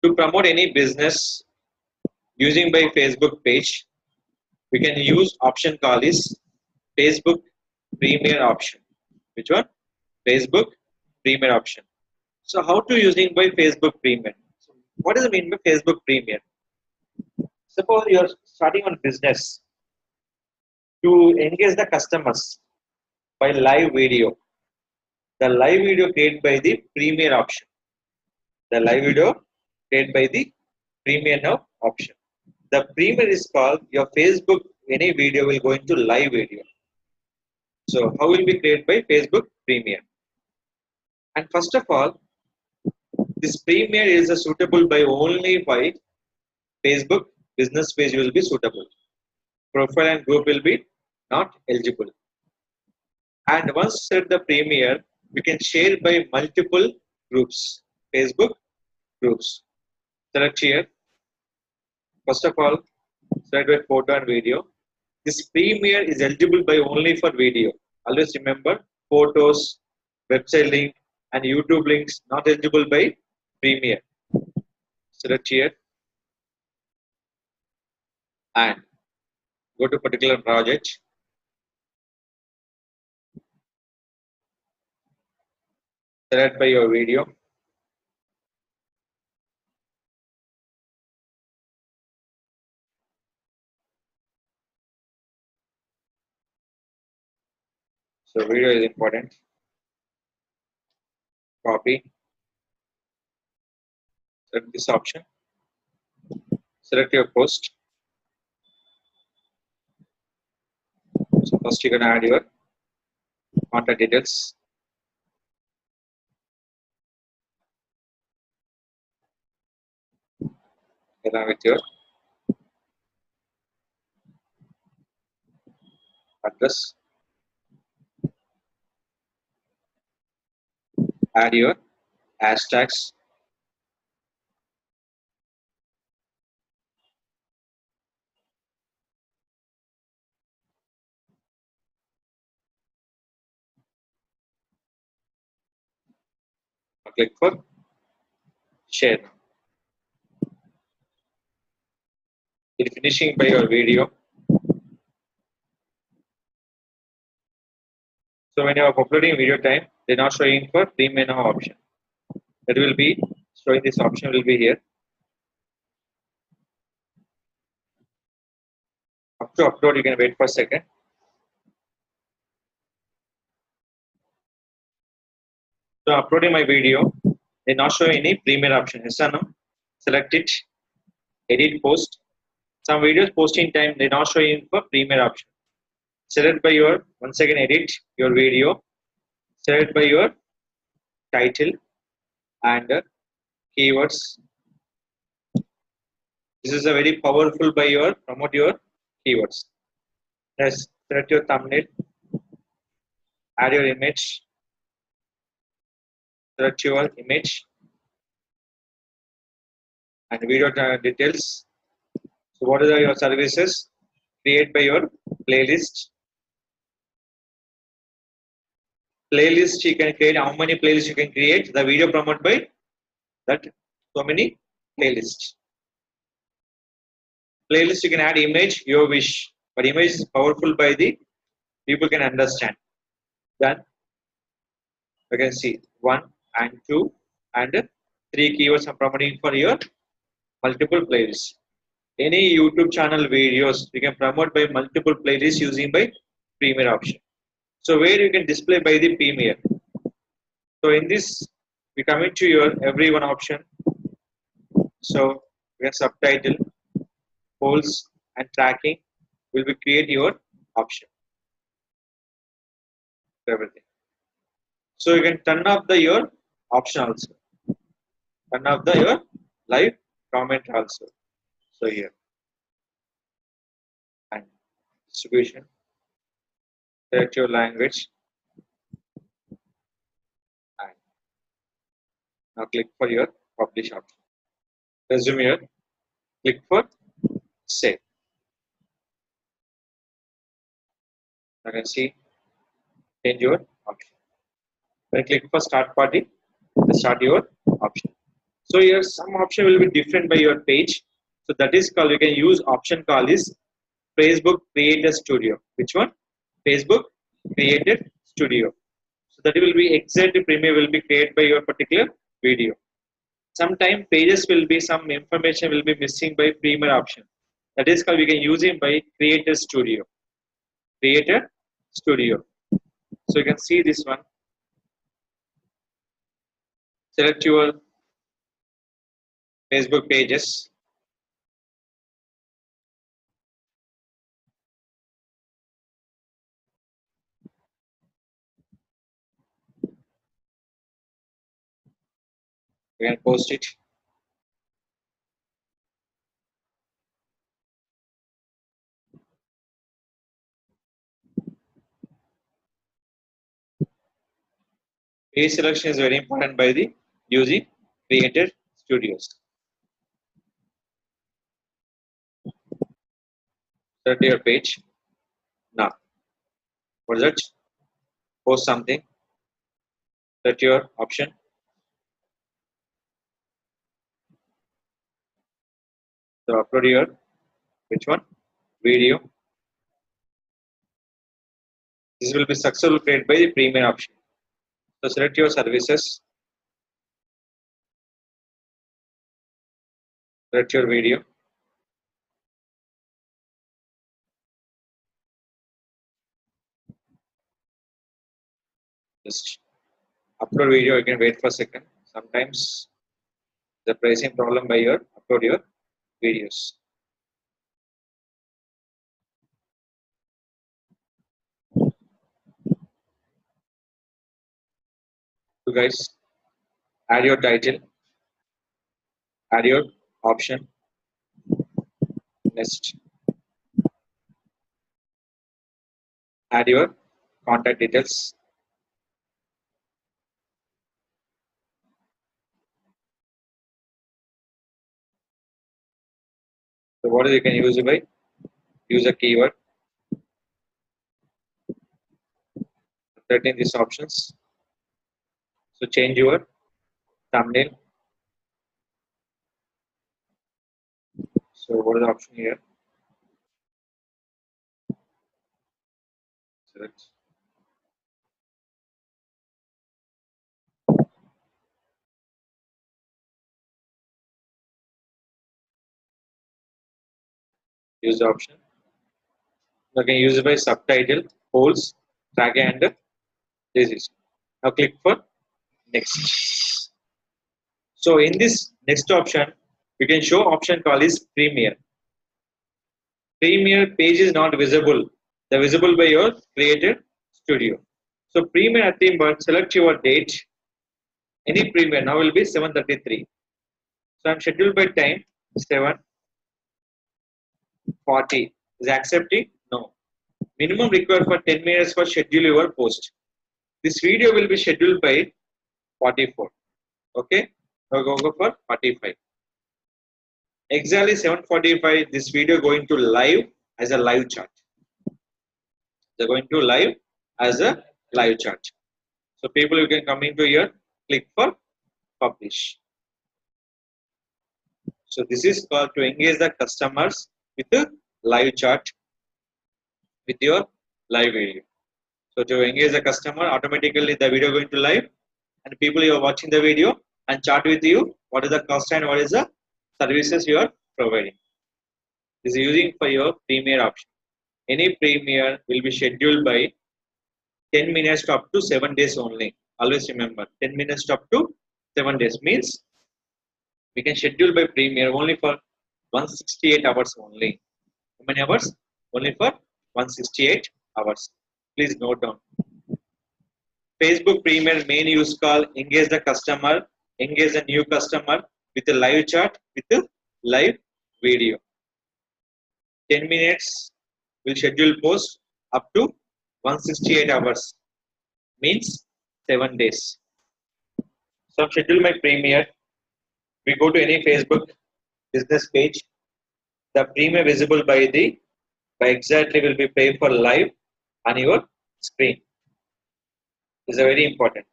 To promote any business using by Facebook page, we can use option called is Facebook Premier option. Which one? Facebook Premier option. So how to using by Facebook Premier? So what does it mean by Facebook Premier? Suppose you are starting on business to engage the customers by live video. The live video created by the Premier option. The live video created by the Premier now option. The Premier is called your Facebook. Any video will go into live video. So how will be created by Facebook Premier? And first of all, this Premier is suitable by only by Facebook business page will be suitable. Profile and group will be not eligible. And once set the Premier, we can share by multiple groups. Facebook groups. Select here. First of all, select by photo and video. This Premier is eligible by only for video. Always remember, photos, website link, and YouTube links not eligible by Premier. Select here and go to particular project. Select by your video. So video is important. Copy. Select this option. Select your post. So first you can add your contact details. Along with your address. Add your hashtags. Click for share. It finishing by your video. So when you are uploading video time, they are not showing for Premier now option. That will be showing, this option will be here. Up to upload, you can wait for a second. So uploading my video, they not showing any Premier option. Yes or no? Select it, edit post. Some videos posting time they not showing for Premier option. Select by your, once again edit your video. Select by your title and keywords. This is a very powerful by your promote your keywords. Yes, select your thumbnail. Add your image. Select your image and video details. So what are your services? Create by your playlist. Playlist you can create. How many playlists you can create? The video promote by that so many playlists. Playlist you can add image your wish, but image is powerful by the people can understand. Then you can see 1 and 2 and 3 keywords are promoting for your multiple playlists. Any YouTube channel videos you can promote by multiple playlists using by Premier option. So where you can display by the Premier. So in this we come into your everyone option. So we have subtitle, polls and tracking will be create your option. Everything. So you can turn off the your option also. Turn off the your live comment also. So here and distribution. Select your language and now click for your publish option. Resume here. Click for save. You can see change your option. Then click for start party. Start your option. So here some option will be different by your page. So that is called, you can use option call is Facebook Creator Studio. Which one? Facebook Creator Studio. So that will be exact premium will be created by your particular video. Sometimes pages will be some information will be missing by premier option. That is called, we can use it by Creator Studio. Creator Studio. So you can see this one. Select your Facebook pages. You can post it. Page selection is very important by the using Creator Studios. Select your page. Now, what is it? Post something. Select your option. So upload your which one? Video. This will be successful created by the premium option. So select your services. Select your video. Just upload video. You can wait for a second. Sometimes the pricing problem by your upload your videos. So guys, add your title, add your option, next, add your contact details. So what you can use it by? Use a keyword. Setting these options. So change your thumbnail. So what is the option here? Select. Use the option. You can use it by subtitle, polls, tag and this is. Now click for next. So in this next option, you can show option called is Premier. Premier page is not visible. They're visible by your created studio. So Premier at the but select your date. Any Premier now will be 7:33. So I'm scheduled by time 7:40. Is accepting? No. Minimum required for 10 minutes for schedule your post. This video will be scheduled by 44. Okay. Now go for 45. Exactly 7:45. This video going to live as a live chat. They're going to live as a live chat. So people you can come into here, click for publish. So this is called to engage the customers with the live chat with your live video. So to engage the customer, automatically the video going to live and people you are watching the video and chat with you. What is the cost and what is the services you are providing. This is using for your Premier option. Any Premier will be scheduled by 10 minutes to up to 7 days only. Always remember 10 minutes to up to 7 days means we can schedule by Premier only for 168 hours only. How many hours? Only for 168 hours. Please note down. Facebook Premier main use call engage the customer, engage the new customer with a live chat with a live video. 10 minutes will schedule post up to 168 hours means 7 days. So schedule my Premier. We go to any Facebook business page. The Premier visible by exactly will be play for live on your screen. This is very important.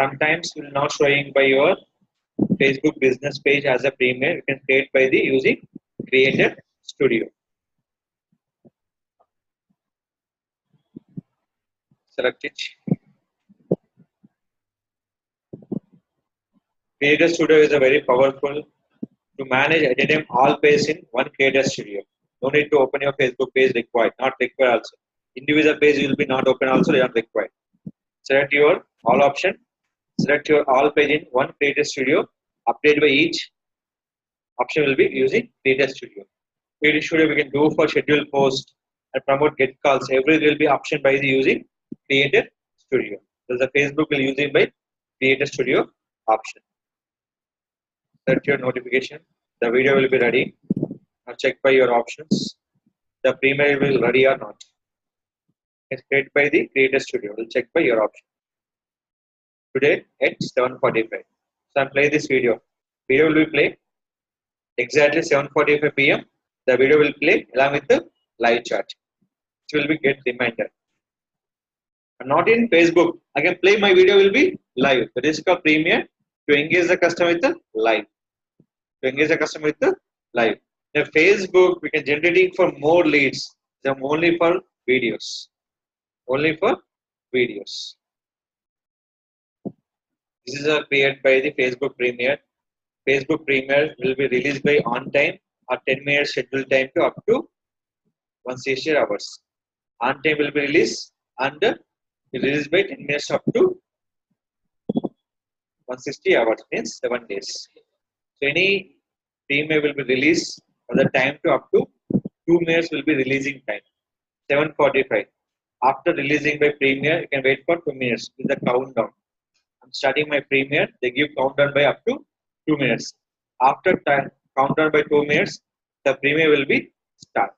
Sometimes will not showing by your Facebook business page as a Premiere. You can create by the using Creator Studio. Select it. Creator Studio is a very powerful to manage editing all pages in one Creator Studio. No need to open your Facebook page required, not required also. Individual page will be not open also, they are required. Select your all option. Select your all page in one Creator Studio. Update by each option will be using Creator Studio. Creator Studio we can do for schedule post and promote get calls. Every will be option by the using Creator Studio. So the Facebook will using by Creator Studio option. Set your notification. The video will be ready. Now check by your options. The Premiere will ready or not. It's created by the Creator Studio. We'll check by your option. Today at 7:45. So I'm playing this video. Video will be played exactly 7:45 p.m. The video will play along with the live chat. It will be get reminder. I'm not in Facebook. I can play my video will be live. The risk of Premiere to engage the customer with the live. To engage the customer with the live. In Facebook, we can generating for more leads. Them only for videos. Only for videos. This is created by the Facebook Premiere. Facebook Premiere will be released by on time or 10 minutes schedule time to up to 160 hours. On time will be released and released by 10 minutes up to 160 hours means 7 days. So any Premiere will be released for the time to up to 2 minutes will be releasing time. 7:45. After releasing by Premiere, you can wait for 2 minutes with the countdown. I'm starting my Premiere. They give countdown by up to 2 minutes. After time, countdown by 2 minutes, the Premiere will be start.